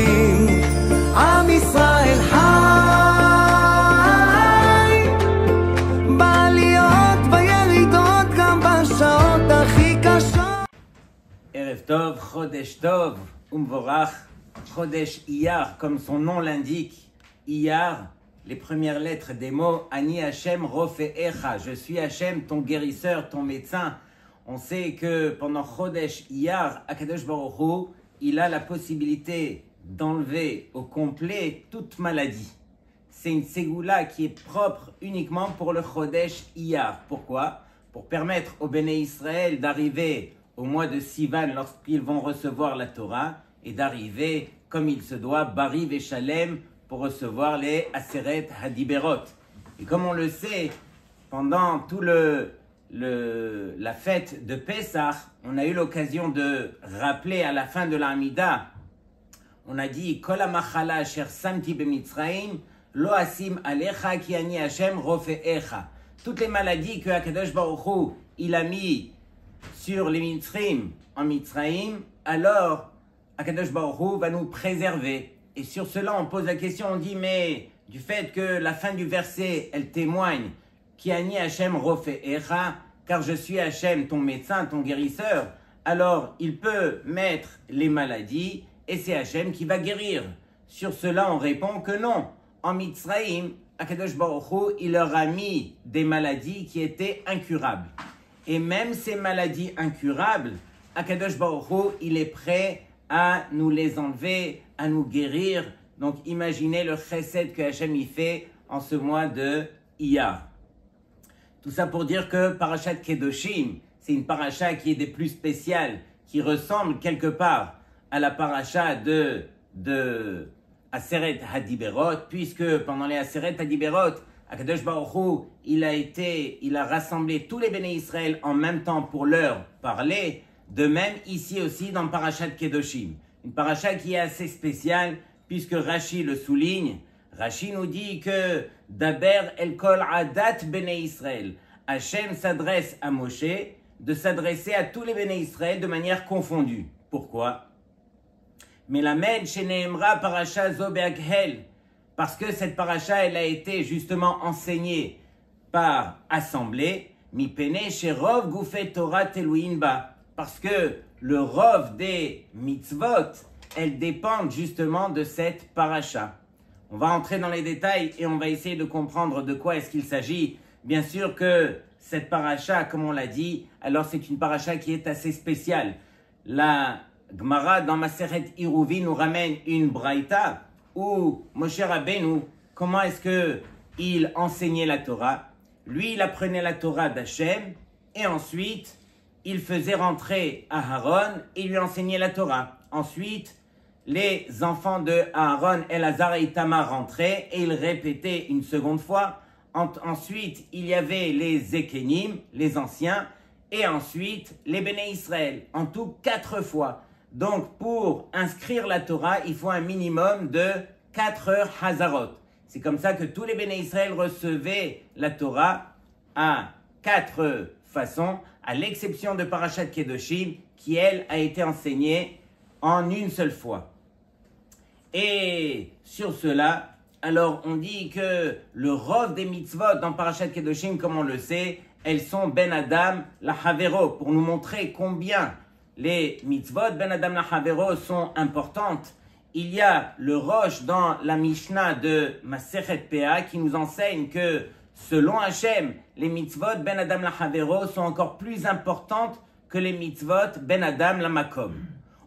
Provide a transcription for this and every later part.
גדולים, עם ישראל חי, בעליות בירידות גם בשעות הכי קשות. ערב טוב, Chodesh Tov, Umvorach, Chodesh Iyar, comme son nom l'indique, Iyar, les premières lettres des mots, Ani Hashem Rofe'echa, je suis Hashem, ton guérisseur, ton médecin. On sait que pendant Chodesh Iyar, Akadosh Baruch Hu, il a la possibilité d'enlever au complet toute maladie. C'est une ségoula qui est propre uniquement pour le Chodesh Iyar. Pourquoi? Pour permettre aux Béné Israël d'arriver au mois de Sivan lorsqu'ils vont recevoir la Torah et d'arriver comme il se doit, Bari Veshalem, pour recevoir les Aseret Hadiberot. Et comme on le sait, pendant tout la fête de Pessah, on a eu l'occasion de rappeler à la fin de l'Amida, on a dit Kol hamachala asher samti b'Mitzrayim lo asim alecha ki ani Hashem rofe'echa. Toutes les maladies que Akadosh Baruch Hu il a mis sur les Mitzrim en Mitzrayim, alors Akadosh Baruch Hu va nous préserver. Et sur cela, on pose la question, on dit, mais du fait que la fin du verset, elle témoigne Ki ani Hashem rofe'echa, car je suis Hashem, ton médecin, ton guérisseur, alors il peut mettre les maladies et c'est Hashem qui va guérir. Sur cela, on répond que non. En Mitzrayim, Akadosh Baruch Hu, il leur a mis des maladies qui étaient incurables. Et même ces maladies incurables, Akadosh Baruch Hu, il est prêt à nous les enlever, à nous guérir. Donc imaginez le chesed que Hashem y fait en ce mois de Iyar. Tout ça pour dire que Parashat Kedoshim, c'est une paracha qui est des plus spéciales, qui ressemble quelque part à la paracha de Aseret Hadiberot, puisque pendant les Aseret Hadiberot, Akadosh Baruch Hu, il a rassemblé tous les Béné Israël en même temps pour leur parler. De même ici aussi dans Parashat Kedoshim, une paracha qui est assez spéciale puisque Rashi le souligne. Rashi nous dit que Daber el kol adat Béné Israël. Hashem s'adresse à Moshe de s'adresser à tous les Béné Israël de manière confondue. Pourquoi? Melamed sheneemra parasha zo be'akhel. Parce que cette paracha, elle a été justement enseignée par assemblée. Mi pene sherov gufet Torah teluin ba. Parce que le rov des mitzvot, elles dépendent justement de cette paracha. On va entrer dans les détails et on va essayer de comprendre de quoi est-ce qu'il s'agit. Bien sûr que cette paracha, comme on l'a dit, alors c'est une paracha qui est assez spéciale. La Gemara dans Maseret Iruvi nous ramène une braïta où Moshe Rabbeinu, comment est-ce qu'il enseignait la Torah? Lui, il apprenait la Torah d'Hachem et ensuite, il faisait rentrer Aharon et lui enseignait la Torah. Ensuite, les enfants de Aaron, Elazar et Itamar rentraient et ils répétaient une seconde fois. Ensuite, il y avait les Zekenim, les anciens, et ensuite les Béné Israël. En tout, 4 fois. Donc, pour inscrire la Torah, il faut un minimum de 4 heures Hazarot. C'est comme ça que tous les Béné Israël recevaient la Torah à 4 façons, à l'exception de Parashat Kedoshim, qui, elle, a été enseignée en une seule fois. Et sur cela, alors on dit que le rov des mitzvot dans Parashat Kedoshim, comme on le sait, elles sont Ben Adam la Havero, pour nous montrer combien les mitzvot Ben Adam la Havero sont importantes. Il y a le roche dans la Mishnah de Masechet Pea qui nous enseigne que selon Hashem, les mitzvot Ben Adam la Havero sont encore plus importantes que les mitzvot Ben Adam la Makom.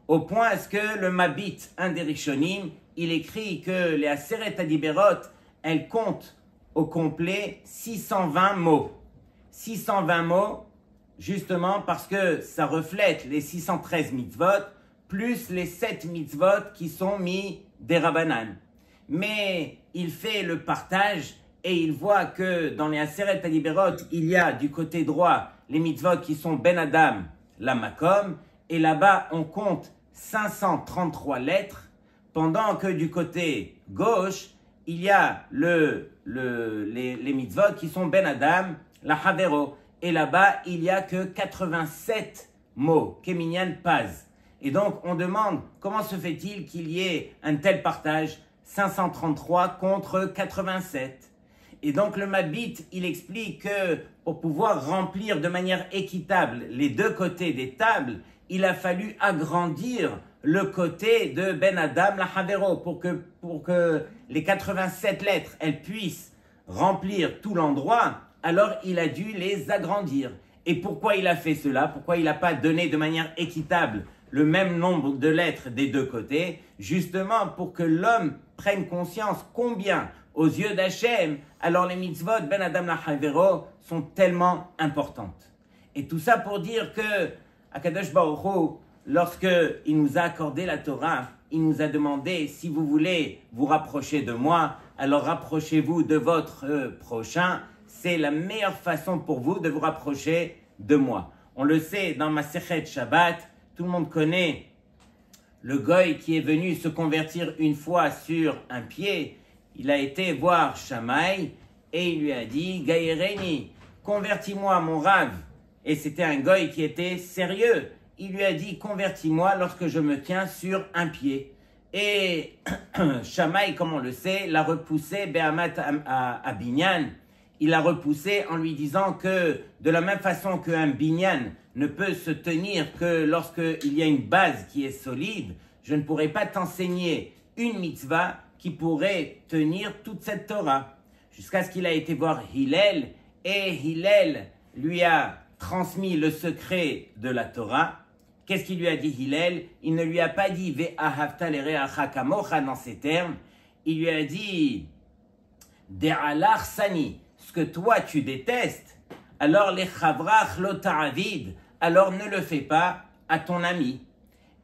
Au point est-ce que le Mabit, un des Rishonim, il écrit que les Aseret Hadiberot, elles comptent au complet 620 mots. 620 mots, justement parce que ça reflète les 613 mitzvot, plus les 7 mitzvot qui sont mis des Rabbanan. Mais il fait le partage et il voit que dans les Aseret Hadiberot, il y a du côté droit les mitzvot qui sont Ben Adam, la Makom, et là-bas on compte 533 lettres, pendant que du côté gauche, il y a les mitzvot qui sont Ben Adam, la Havero, et là-bas il n'y a que 87 mots, Keminyan Paz. Et donc, on demande comment se fait-il qu'il y ait un tel partage, 533 contre 87. Et donc, le Mabit, il explique que pour pouvoir remplir de manière équitable les deux côtés des tables, il a fallu agrandir le côté de Ben Adam la Havero pour que les 87 lettres, elles puissent remplir tout l'endroit. Alors, il a dû les agrandir. Et pourquoi il a fait cela? Pourquoi il n'a pas donné de manière équitable le même nombre de lettres des deux côtés? Justement pour que l'homme prenne conscience combien, aux yeux d'Hachem, alors les mitzvot Ben Adam la Havero sont tellement importantes. Et tout ça pour dire que Akadosh Baruch Hu, lorsqu'il nous a accordé la Torah, il nous a demandé, si vous voulez vous rapprocher de moi, alors rapprochez-vous de votre prochain. C'est la meilleure façon pour vous de vous rapprocher de moi. On le sait dans Masechet Shabbat, tout le monde connaît le goy qui est venu se convertir une fois sur un pied. Il a été voir Shammai et il lui a dit « Gaïreni, convertis-moi mon Rav ». Et c'était un goy qui était sérieux. Il lui a dit « Convertis-moi lorsque je me tiens sur un pied ». Et Shammai, comme on le sait, l'a repoussé Be'amat à Binyan. Il l'a repoussé en lui disant que de la même façon qu'un Binyan ne peut se tenir que lorsqu'il y a une base qui est solide, je ne pourrai pas t'enseigner une mitzvah qui pourrait tenir toute cette Torah. Jusqu'à ce qu'il a été voir Hillel, et Hillel lui a transmis le secret de la Torah. Qu'est-ce qu'il lui a dit Hillel? Il ne lui a pas dit Ve'ahavta l'ereacha kamocha dans ces termes. Il lui a dit De'alach sani, ce que toi tu détestes, alors les chavrach lo ta'avid, alors ne le fais pas à ton ami.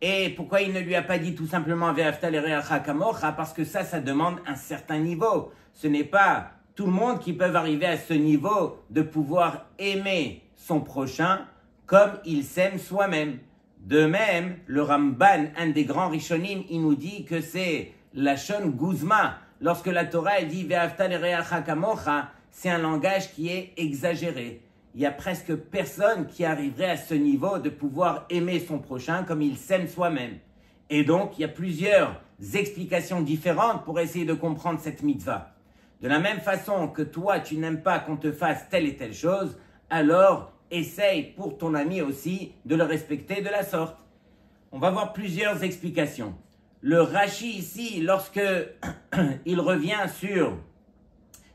Et pourquoi il ne lui a pas dit tout simplement Ve'ahavta l'ereacha kamocha? Parce que ça demande un certain niveau. Ce n'est pas tout le monde qui peut arriver à ce niveau de pouvoir aimer son prochain comme il s'aime soi-même. De même, le Ramban, un des grands Rishonim, il nous dit que c'est la Shon Guzma. Lorsque la Torah dit Ve'ahavta l'ereacha kamocha, c'est un langage qui est exagéré. Il y a presque personne qui arriverait à ce niveau de pouvoir aimer son prochain comme il s'aime soi-même. Et donc, il y a plusieurs explications différentes pour essayer de comprendre cette mitzvah. De la même façon que toi, tu n'aimes pas qu'on te fasse telle et telle chose, alors essaye pour ton ami aussi de le respecter de la sorte. On va voir plusieurs explications. Le Rashi ici, lorsque il revient sur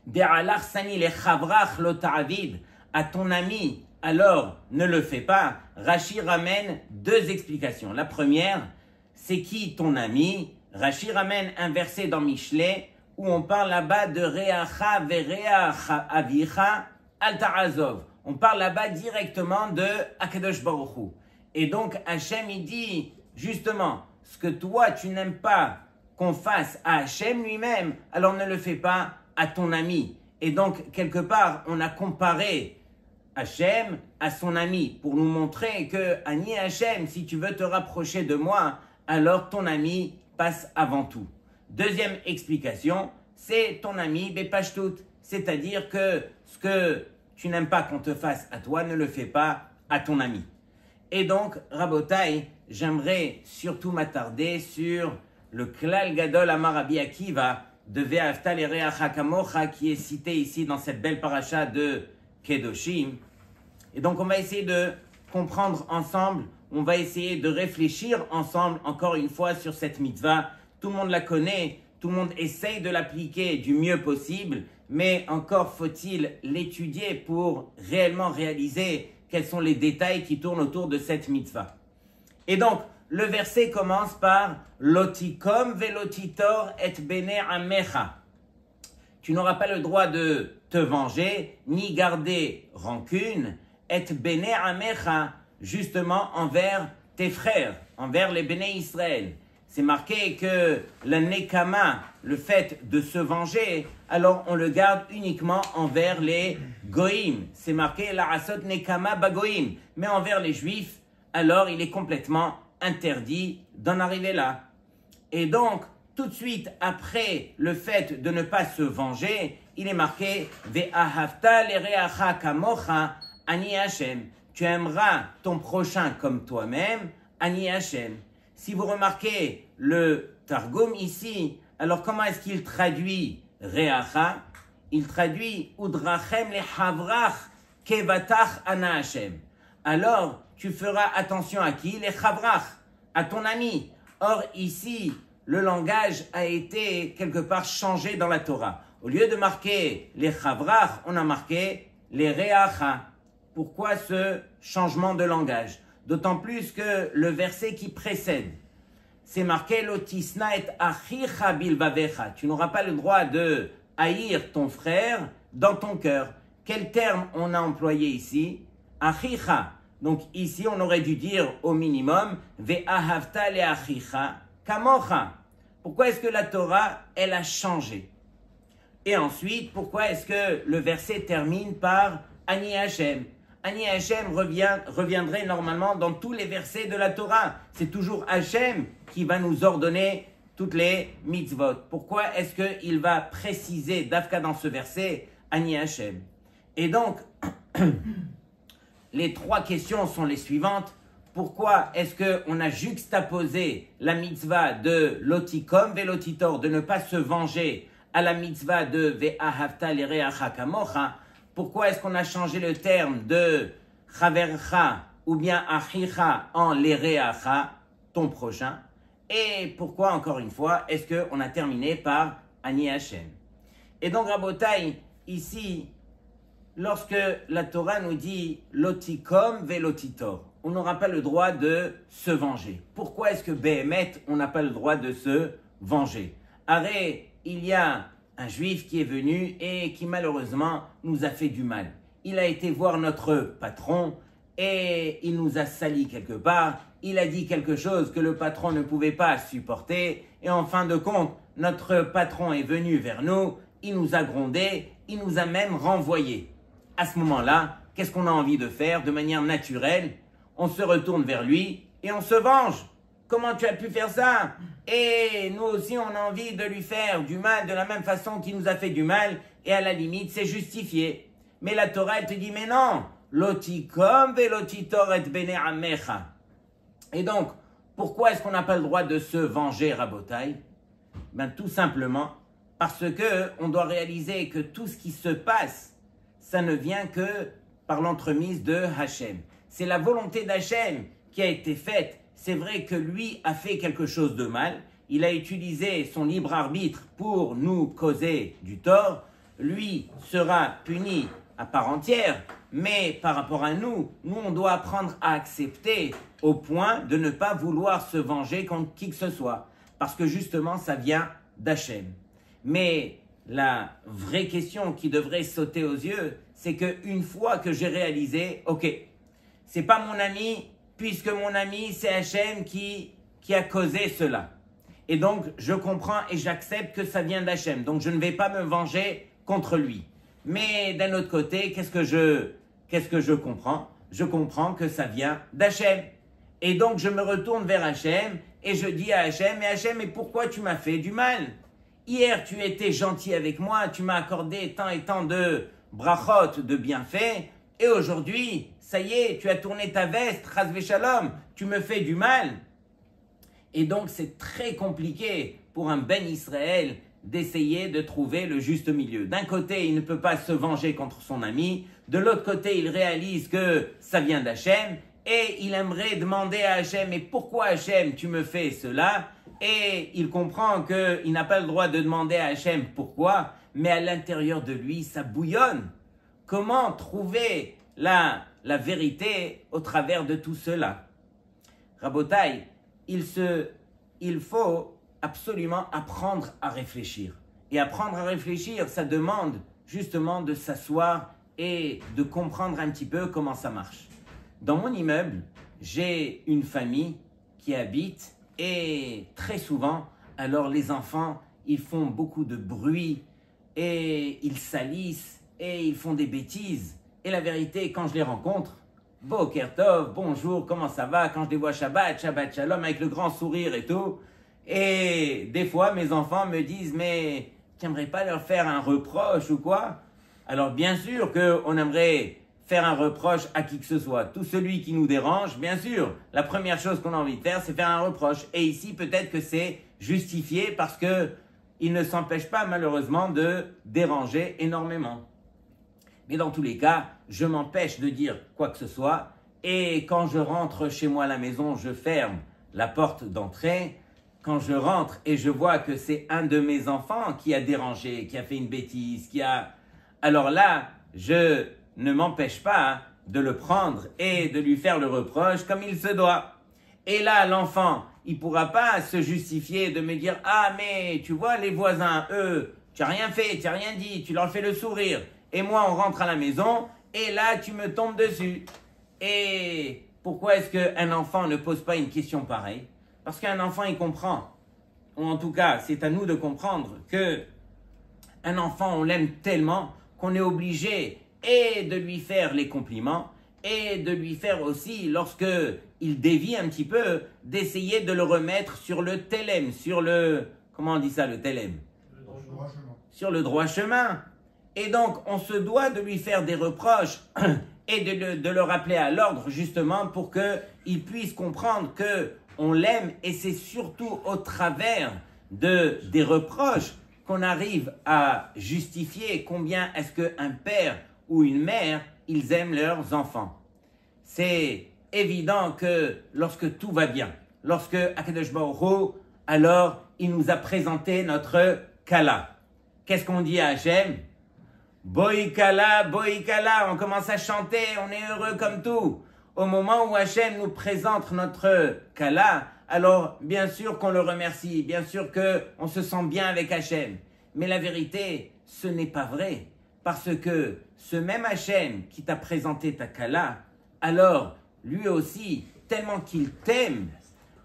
De'alach sani le chavrach lo ta'avid, à ton ami, alors ne le fais pas. Rashi ramène deux explications. La première, c'est qui ton ami? Rashi ramène un verset dans Mishlei où on parle là-bas de Reacha ve'reach avicha al ta'azov. On parle là-bas directement de Akadosh Baruch Hu. Et donc Hachem il dit justement ce que toi tu n'aimes pas qu'on fasse à Hachem lui-même, alors ne le fais pas à ton ami. Et donc quelque part on a comparé Hachem à son ami pour nous montrer que Ani Hachem, si tu veux te rapprocher de moi, alors ton ami passe avant tout. Deuxième explication, c'est ton ami Bepashtout, c'est-à-dire que ce que tu n'aimes pas qu'on te fasse à toi, ne le fais pas à ton ami. Et donc, Rabotai, j'aimerais surtout m'attarder sur le Klal Gadol Amar Rabbi Akiva de Ve'ahavta l'ereacha kamocha qui est cité ici dans cette belle paracha de Kedoshim. Et donc, on va essayer de comprendre ensemble, on va essayer de réfléchir ensemble encore une fois sur cette mitzvah. Tout le monde la connaît, tout le monde essaye de l'appliquer du mieux possible, mais encore faut-il l'étudier pour réellement réaliser quels sont les détails qui tournent autour de cette mitzvah. Et donc, le verset commence par « Lotikom velotitor et bene amecha » Tu n'auras pas le droit de te venger, ni garder rancune, « et bene amecha » justement envers tes frères, envers les Béné Israël. C'est marqué que la nekama, le fait de se venger, alors on le garde uniquement envers les goïm. C'est marqué la asot nekama bagoïm. Mais envers les juifs, alors il est complètement interdit d'en arriver là. Et donc, tout de suite après le fait de ne pas se venger, il est marqué ve'ahavta l'ereacha kamocha ani Hashem. Tu aimeras ton prochain comme toi-même, ani Hashem. Si vous remarquez le Targum ici, alors comment est-ce qu'il traduit Reacha? Il traduit Udrachem le Havrach Kevatach Ana Hashem. Alors, tu feras attention à qui? Les Chavrach, à ton ami. Or, ici, le langage a été quelque part changé dans la Torah. Au lieu de marquer les Chavrach, on a marqué les Reacha. Pourquoi ce changement de langage? D'autant plus que le verset qui précède, c'est marqué Lotisna et achicha bilvavecha. Tu n'auras pas le droit de haïr ton frère dans ton cœur. Quel terme on a employé ici? Achicha. Donc ici, on aurait dû dire au minimum ve'ahavta le achicha kamocha. Pourquoi est-ce que la Torah, elle a changé? Et ensuite, pourquoi est-ce que le verset termine par Ani Hashem? Ani Hashem reviendrait normalement dans tous les versets de la Torah. C'est toujours Hashem qui va nous ordonner toutes les mitzvot. Pourquoi est-ce qu'il va préciser, d'Afka dans ce verset, Ani Hashem? Et donc, les trois questions sont les suivantes. Pourquoi est-ce qu'on a juxtaposé la mitzvah de lotikom velotitor, de ne pas se venger, à la mitzvah de ve'ahavta l'ereacha kamocha? Pourquoi est-ce qu'on a changé le terme de chavercha ou bien achicha en l'ereacha, ton prochain? Et pourquoi, encore une fois, est-ce qu'on a terminé par Ani Hashem? Et donc, Rabotai, ici, lorsque la Torah nous dit lotikom velotitor, on n'aura pas le droit de se venger. Pourquoi est-ce que Béhémet, on n'a pas le droit de se venger? Arrête, il y a un juif qui est venu et qui malheureusement nous a fait du mal. Il a été voir notre patron et il nous a sali quelque part. Il a dit quelque chose que le patron ne pouvait pas supporter. Et en fin de compte, notre patron est venu vers nous, il nous a grondé, il nous a même renvoyés. À ce moment-là, qu'est-ce qu'on a envie de faire de manière naturelle? On se retourne vers lui et on se venge. Comment tu as pu faire ça? Et nous aussi, on a envie de lui faire du mal de la même façon qu'il nous a fait du mal. Et à la limite, c'est justifié. Mais la Torah, elle te dit, mais non. Lotikom velotitor et bene amecha. Et donc, pourquoi est-ce qu'on n'a pas le droit de se venger, Rabotai? Ben, tout simplement parce que on doit réaliser que tout ce qui se passe, ça ne vient que par l'entremise de Hachem. C'est la volonté d'Hachem qui a été faite. C'est vrai que lui a fait quelque chose de mal. Il a utilisé son libre arbitre pour nous causer du tort. Lui sera puni à part entière. Mais par rapport à nous, on doit apprendre à accepter au point de ne pas vouloir se venger contre qui que ce soit. Parce que justement, ça vient d'Hachem. Mais la vraie question qui devrait sauter aux yeux, c'est qu'une fois que j'ai réalisé, ok, c'est pas mon ami, puisque mon ami, c'est Hachem qui a causé cela. Et donc, je comprends et j'accepte que ça vient d'Hachem. Donc, je ne vais pas me venger contre lui. Mais d'un autre côté, qu'est-ce que je comprends? Je comprends que ça vient d'Hachem. Et donc, je me retourne vers Hachem et je dis à Hachem, mais Hachem, mais pourquoi tu m'as fait du mal? Hier, tu étais gentil avec moi, tu m'as accordé tant et tant de brachot, de bienfaits. Et aujourd'hui, ça y est, tu as tourné ta veste, chas v'shalom, tu me fais du mal. Et donc, c'est très compliqué pour un Ben Israël d'essayer de trouver le juste milieu. D'un côté, il ne peut pas se venger contre son ami. De l'autre côté, il réalise que ça vient d'Hachem. Et il aimerait demander à Hachem, mais pourquoi Hachem, tu me fais cela? Et il comprend qu'il n'a pas le droit de demander à Hachem pourquoi, mais à l'intérieur de lui, ça bouillonne. Comment trouver la vérité au travers de tout cela? Rabotai, il faut absolument apprendre à réfléchir. Et apprendre à réfléchir, ça demande justement de s'asseoir et de comprendre un petit peu comment ça marche. Dans mon immeuble, j'ai une famille qui habite et très souvent, alors les enfants, ils font beaucoup de bruit et ils salissent et ils font des bêtises. Et la vérité, quand je les rencontre, Boker Tov, bonjour, comment ça va? Quand je les vois Shabbat Shalom, avec le grand sourire et tout. Et des fois, mes enfants me disent, mais tu n'aimerais pas leur faire un reproche ou quoi? Alors bien sûr qu'on aimerait faire un reproche à qui que ce soit. Tout celui qui nous dérange, bien sûr, la première chose qu'on a envie de faire, c'est faire un reproche. Et ici, peut-être que c'est justifié parce que il ne s'empêche pas, malheureusement, de déranger énormément. Mais dans tous les cas, je m'empêche de dire quoi que ce soit. Et quand je rentre chez moi à la maison, je ferme la porte d'entrée. Quand je rentre et je vois que c'est un de mes enfants qui a dérangé, qui a fait une bêtise, alors là, je ne m'empêche pas de le prendre et de lui faire le reproche comme il se doit. Et là, l'enfant, il ne pourra pas se justifier de me dire « Ah, mais tu vois, les voisins, eux, tu n'as rien fait, tu n'as rien dit, tu leur fais le sourire. Et moi, on rentre à la maison et là, tu me tombes dessus. » Et pourquoi est-ce qu'un enfant ne pose pas une question pareille? Parce qu'un enfant, il comprend. Ou en tout cas, c'est à nous de comprendre que un enfant, on l'aime tellement qu'on est obligé et de lui faire les compliments et de lui faire aussi, lorsque il dévie un petit peu, d'essayer de le remettre sur le télème, sur le, comment on dit ça, le télème? Sur le droit chemin. Et donc, on se doit de lui faire des reproches et de le rappeler à l'ordre, justement, pour qu'il puisse comprendre qu'on l'aime, et c'est surtout au travers des reproches qu'on arrive à justifier combien est-ce qu'un père ou une mère, ils aiment leurs enfants. C'est évident que lorsque tout va bien, lorsque Akadosh Baruch Hu, alors il nous a présenté notre Kala. Qu'est-ce qu'on dit à Hachem? Boy Kala, on commence à chanter, on est heureux comme tout. Au moment où Hachem nous présente notre Kala, alors bien sûr qu'on le remercie, bien sûr qu'on se sent bien avec Hachem. Mais la vérité, ce n'est pas vrai. Parce que ce même Hachem qui t'a présenté ta Kala, alors lui aussi, tellement qu'il t'aime,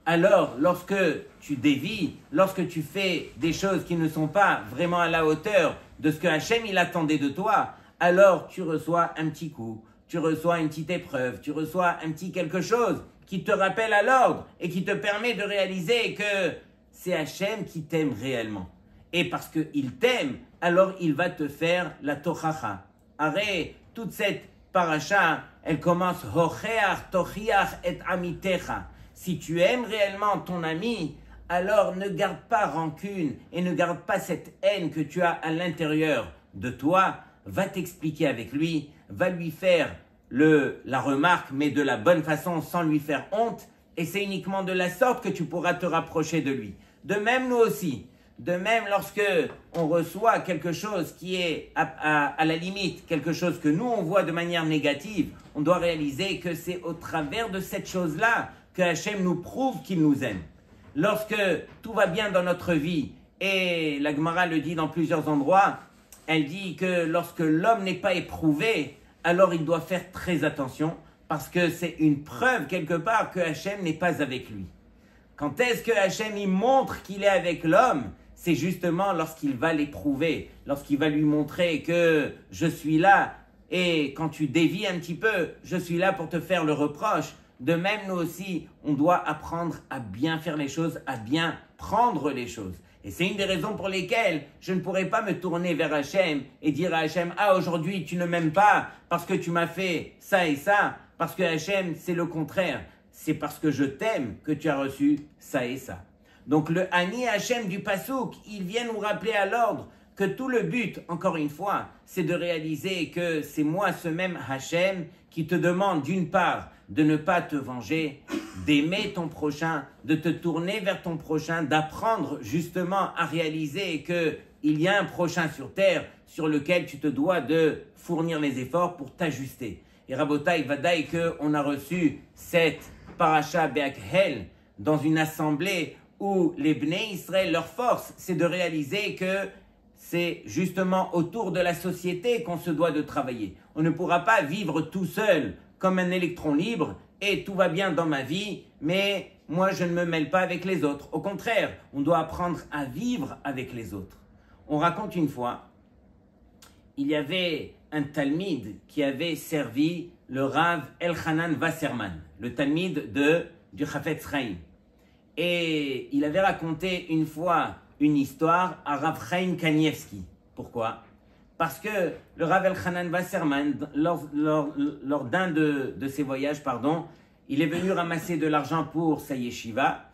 alors lorsque tu dévies, lorsque tu fais des choses qui ne sont pas vraiment à la hauteur de ce que Hachem il attendait de toi, alors tu reçois un petit coup, tu reçois une petite épreuve, tu reçois un petit quelque chose qui te rappelle à l'ordre et qui te permet de réaliser que c'est Hachem qui t'aime réellement. Et parce qu'il t'aime, alors il va te faire la tochacha. Arrête, toute cette paracha, elle commence Hocheach, Tochiach et Amitecha. Si tu aimes réellement ton ami, alors ne garde pas rancune et ne garde pas cette haine que tu as à l'intérieur de toi. Va t'expliquer avec lui, va lui faire la remarque, mais de la bonne façon, sans lui faire honte. Et c'est uniquement de la sorte que tu pourras te rapprocher de lui. De même, nous aussi. De même, lorsque on reçoit quelque chose qui est à la limite, quelque chose que nous on voit de manière négative, on doit réaliser que c'est au travers de cette chose-là que Hachem nous prouve qu'il nous aime. Lorsque tout va bien dans notre vie, et la Gemara le dit dans plusieurs endroits, elle dit que lorsque l'homme n'est pas éprouvé, alors il doit faire très attention, parce que c'est une preuve quelque part que Hachem n'est pas avec lui. Quand est-ce que Hachem il montre qu'il est avec l'homme? C'est justement lorsqu'il va l'éprouver, lorsqu'il va lui montrer que je suis là, et quand tu dévies un petit peu, je suis là pour te faire le reproche. De même, nous aussi, on doit apprendre à bien faire les choses, à bien prendre les choses. Et c'est une des raisons pour lesquelles je ne pourrais pas me tourner vers Hachem et dire à Hachem, ah aujourd'hui tu ne m'aimes pas parce que tu m'as fait ça et ça, parce que Hachem c'est le contraire, c'est parce que je t'aime que tu as reçu ça et ça. Donc le Ani Hachem du Passouk, il vient nous rappeler à l'ordre que tout le but, encore une fois, c'est de réaliser que c'est moi ce même Hachem qui te demande d'une part de ne pas te venger, d'aimer ton prochain, de te tourner vers ton prochain, d'apprendre justement à réaliser qu'il y a un prochain sur terre sur lequel tu te dois de fournir les efforts pour t'ajuster. Et Rabotai Vadaï qu'on a reçu cette paracha Be'akhel dans une assemblée où les Bnei Israël, leur force, c'est de réaliser que c'est justement autour de la société qu'on se doit de travailler. On ne pourra pas vivre tout seul comme un électron libre et tout va bien dans ma vie, mais moi je ne me mêle pas avec les autres. Au contraire, on doit apprendre à vivre avec les autres. On raconte une fois, il y avait un talmid qui avait servi le Rav Elchanan Wasserman, le talmid du Chafetz Chaim. Et il avait raconté une fois une histoire à Rav Chaim Kanievski. Pourquoi? parce que le Rav Elchanan Wasserman, lors d'un de ses voyages, il est venu ramasser de l'argent pour sa yeshiva,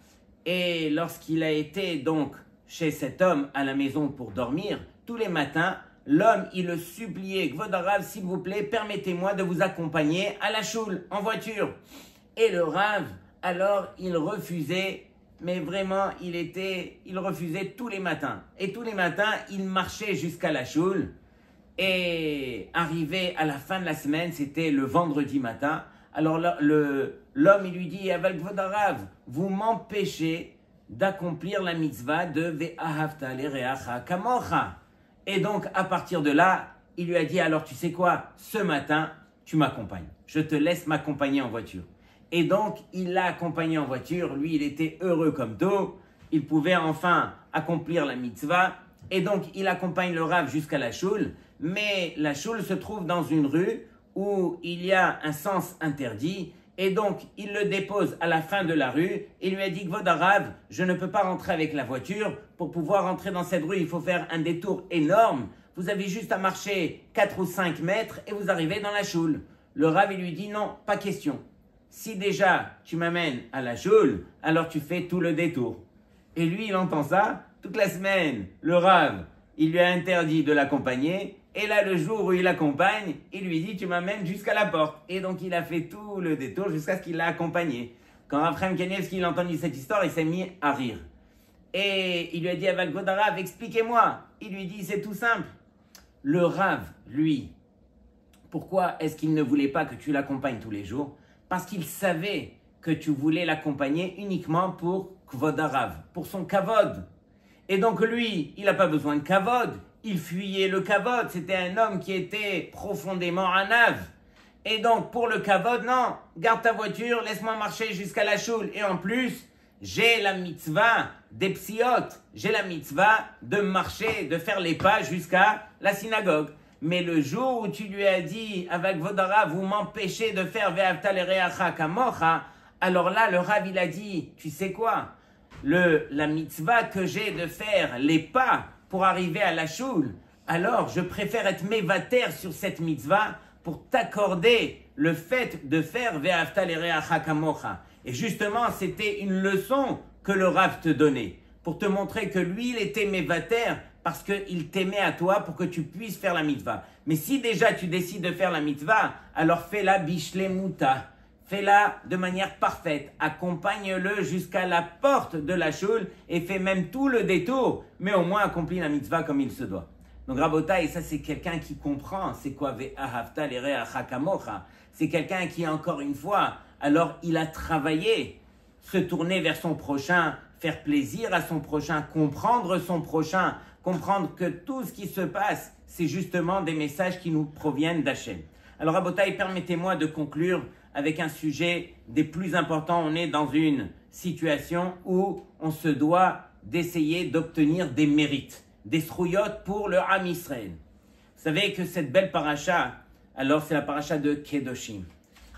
et lorsqu'il a été donc chez cet homme à la maison pour dormir, tous les matins, l'homme, il le suppliait, Kvod Harav, s'il vous plaît, permettez-moi de vous accompagner à la choule, en voiture. Et le Rav, alors, il refusait, mais vraiment, il refusait tous les matins. Et tous les matins, il marchait jusqu'à la choule. Et arrivé à la fin de la semaine, c'était le vendredi matin, alors l'homme, il lui dit, Aval Kvod Harav, vous m'empêchez d'accomplir la mitzvah de Ve'ahavta l'ereacha kamocha. Et donc, à partir de là, il lui a dit, alors tu sais quoi, ce matin, tu m'accompagnes. Je te laisse m'accompagner en voiture. Et donc, il l'a accompagné en voiture. Lui, il était heureux comme tout. Il pouvait enfin accomplir la mitzvah. Et donc, il accompagne le Rav jusqu'à la choule. Mais la choule se trouve dans une rue où il y a un sens interdit. Et donc, il le dépose à la fin de la rue. Et lui a dit, Kvod Harav, je ne peux pas rentrer avec la voiture. Pour pouvoir rentrer dans cette rue, il faut faire un détour énorme. Vous avez juste à marcher 4 ou 5 mètres et vous arrivez dans la choule. Le Rav, il lui dit, non, pas question. Si déjà tu m'amènes à la choule, alors tu fais tout le détour. Et lui, il entend ça. Toute la semaine, le Rav, il lui a interdit de l'accompagner. Et là, le jour où il l'accompagne, il lui dit, tu m'amènes jusqu'à la porte. Et donc, il a fait tout le détour jusqu'à ce qu'il l'a accompagné. Quand Rav Chaim Kanievski a entendu cette histoire, il s'est mis à rire. Et il lui a dit, Aval Kvod Harav, expliquez-moi. Il lui dit, c'est tout simple. Le Rav, lui, pourquoi est-ce qu'il ne voulait pas que tu l'accompagnes tous les jours? Parce qu'il savait que tu voulais l'accompagner uniquement pour Kvod Harav, pour son kavod. Et donc lui, il n'a pas besoin de kavod. Il fuyait le kavod. C'était un homme qui était profondément anav. Et donc pour le kavod, non, garde ta voiture, laisse-moi marcher jusqu'à la choule. Et en plus, j'ai la mitzvah des psiot. J'ai la mitzvah de marcher, de faire les pas jusqu'à la synagogue. Mais le jour où tu lui as dit, avec Kvod Harav, vous m'empêchez de faire Ve'ahavta l'ereacha kamocha, alors là, le Rav, il a dit, tu sais quoi, la mitzvah que j'ai de faire les pas pour arriver à la choule, alors je préfère être mévater sur cette mitzvah pour t'accorder le fait de faire Ve'ahavta l'ereacha kamocha. Et justement, c'était une leçon que le Rav te donnait, pour te montrer que lui, il était mévater, parce qu'il t'aimait à toi pour que tu puisses faire la mitzvah. Mais si déjà tu décides de faire la mitzvah, alors fais-la bishlemuta. Fais-la de manière parfaite. Accompagne-le jusqu'à la porte de la choule et fais même tout le détour. Mais au moins accomplis la mitzvah comme il se doit. Donc Rabotai, ça c'est quelqu'un qui comprend c'est quoi Ve'ahavta l'ereacha kamocha. C'est quelqu'un qui, encore une fois, alors il a travaillé, se tourner vers son prochain, faire plaisir à son prochain, comprendre son prochain, comprendre que tout ce qui se passe, c'est justement des messages qui nous proviennent d'Hachem. Alors, Rabotai, permettez-moi de conclure avec un sujet des plus importants. On est dans une situation où on se doit d'essayer d'obtenir des mérites, des srouyot pour le Am Israël. Vous savez que cette belle paracha, alors c'est la paracha de Kedoshim.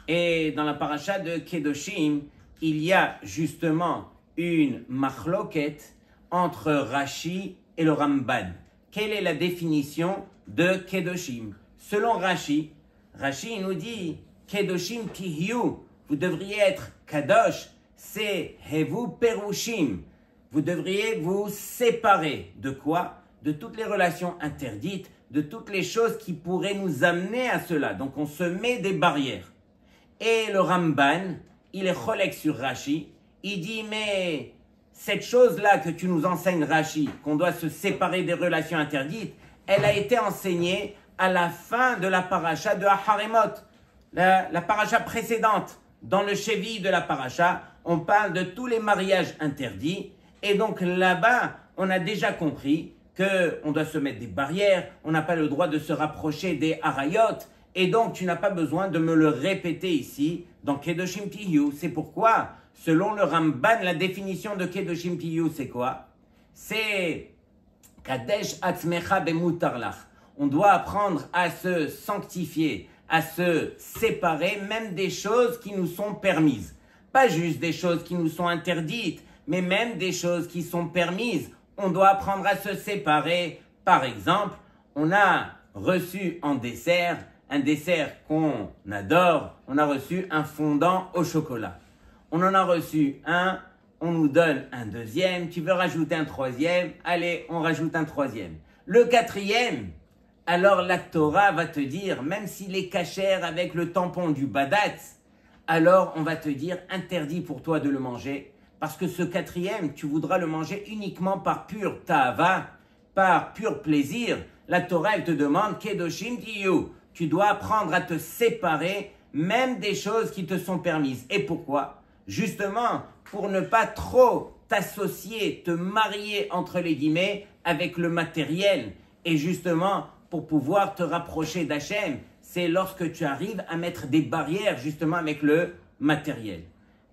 Et dans la paracha de Kedoshim, il y a justement une machloket entre Rashi et le Ramban. Quelle est la définition de Kedoshim? Selon Rashi, Rashi nous dit Kedoshim tihyu, vous devriez être Kadosh, c'est Hevu Perushim. Vous devriez vous séparer de quoi? De toutes les relations interdites, de toutes les choses qui pourraient nous amener à cela. Donc on se met des barrières. Et le Ramban, il est cholek sur Rashi, il dit mais cette chose-là que tu nous enseignes, Rashi, qu'on doit se séparer des relations interdites, elle a été enseignée à la fin de la paracha de Aharemot, la paracha précédente. Dans le Chevi de la paracha, on parle de tous les mariages interdits. Et donc là-bas, on a déjà compris qu'on doit se mettre des barrières, on n'a pas le droit de se rapprocher des harayot. Et donc, tu n'as pas besoin de me le répéter ici dans Kedoshim Tihyu. C'est pourquoi, selon le Ramban, la définition de Kedoshim Tihyu, c'est quoi? C'est Kadesh Atzmecha Bemutarlach. On doit apprendre à se sanctifier, à se séparer, même des choses qui nous sont permises. Pas juste des choses qui nous sont interdites, mais même des choses qui sont permises. On doit apprendre à se séparer. Par exemple, on a reçu en dessert, un dessert qu'on adore, on a reçu un fondant au chocolat. On en a reçu un, on nous donne un deuxième, tu veux rajouter un troisième, allez, on rajoute un troisième. Le quatrième, alors la Torah va te dire, même s'il est cachère avec le tampon du badatz, alors on va te dire interdit pour toi de le manger, parce que ce quatrième, tu voudras le manger uniquement par pur ta'ava, par pur plaisir. La Torah, elle te demande kedoshim tiyu. Tu dois apprendre à te séparer même des choses qui te sont permises. Et pourquoi? Justement, pour ne pas trop t'associer, te marier entre les guillemets avec le matériel. Et justement, pour pouvoir te rapprocher d'Hachem, c'est lorsque tu arrives à mettre des barrières justement avec le matériel.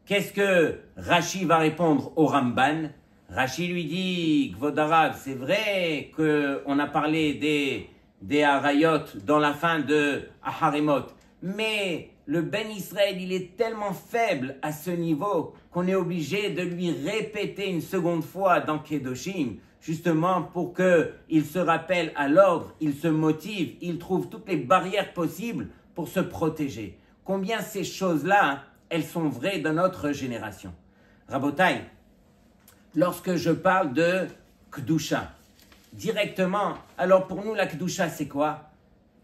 Qu'est-ce que Rashi va répondre au Ramban? Rashi lui dit, Kvod Harav, c'est vrai qu'on a parlé des Harayot dans la fin de Aharimot, mais le Ben Israël, il est tellement faible à ce niveau qu'on est obligé de lui répéter une seconde fois dans Kedoshim, justement pour qu'il se rappelle à l'ordre, il se motive, il trouve toutes les barrières possibles pour se protéger. Combien ces choses-là, elles sont vraies dans notre génération. Rabotai, lorsque je parle de Kedusha, directement, alors pour nous la Kedusha c'est quoi?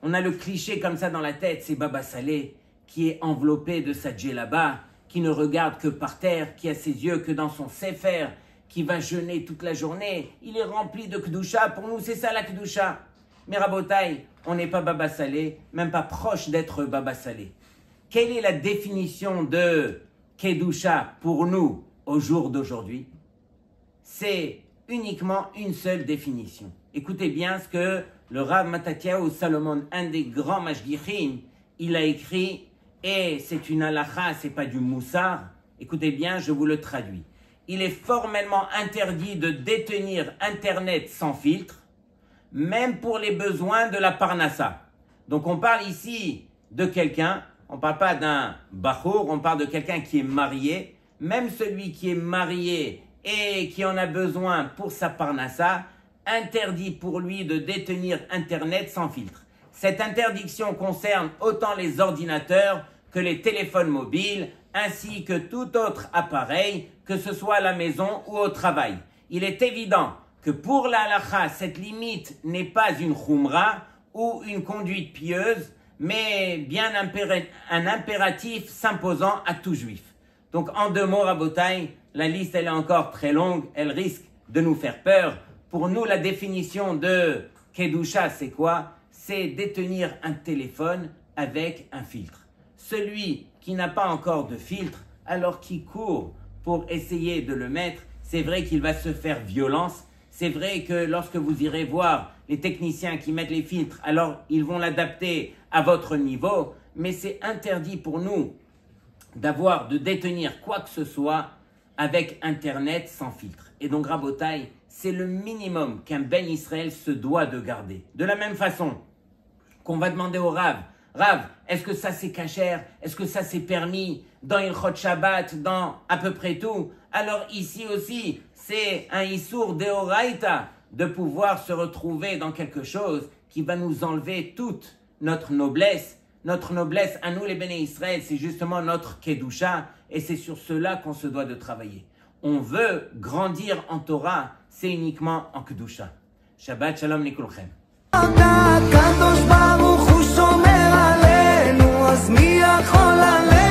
On a le cliché comme ça dans la tête, c'est Baba Salé qui est enveloppé de sa djellaba, qui ne regarde que par terre, qui a ses yeux que dans son sefer, qui va jeûner toute la journée, il est rempli de Kedusha, pour nous c'est ça la Kedusha. Mais Rabotai, on n'est pas Baba Salé, même pas proche d'être Baba Salé. Quelle est la définition de Kedusha pour nous au jour d'aujourd'hui? C'est uniquement une seule définition. Écoutez bien ce que le Rav Matatyahu Salomon, un des grands mashgichim, il a écrit, et c'est une halakha, c'est pas du moussar. Écoutez bien, je vous le traduis. Il est formellement interdit de détenir Internet sans filtre, même pour les besoins de la parnassa. Donc on parle ici de quelqu'un, on ne parle pas d'un bachour, on parle de quelqu'un qui est marié. Même celui qui est marié et qui en a besoin pour sa parnassa, interdit pour lui de détenir Internet sans filtre. Cette interdiction concerne autant les ordinateurs que les téléphones mobiles, ainsi que tout autre appareil, que ce soit à la maison ou au travail. Il est évident que pour la halakha, cette limite n'est pas une khumra ou une conduite pieuse, mais bien un impératif s'imposant à tout juif. Donc en deux mots, Rabotai, la liste elle est encore très longue, elle risque de nous faire peur. Pour nous, la définition de Kedusha, c'est quoi? C'est détenir un téléphone avec un filtre. Celui qui n'a pas encore de filtre, alors qui court pour essayer de le mettre, c'est vrai qu'il va se faire violence. C'est vrai que lorsque vous irez voir les techniciens qui mettent les filtres, alors ils vont l'adapter à votre niveau, mais c'est interdit pour nous de détenir quoi que ce soit avec Internet sans filtre. Et donc, Rabotai, c'est le minimum qu'un Ben Israël se doit de garder. De la même façon qu'on va demander au Rav, Rav, est-ce que ça c'est cachère? Est-ce que ça c'est permis dans Ilchot Shabbat, dans à peu près tout? Alors ici aussi, c'est un Issour Deoraita de pouvoir se retrouver dans quelque chose qui va nous enlever toute notre noblesse. Notre noblesse à nous les Béné Israël, c'est justement notre Kedusha et c'est sur cela qu'on se doit de travailler. On veut grandir en Torah, c'est uniquement en Kedusha. Shabbat Shalom Likulchem. הקדוש ברוך הוא שומר עלינו, אז מי יכול עלינו?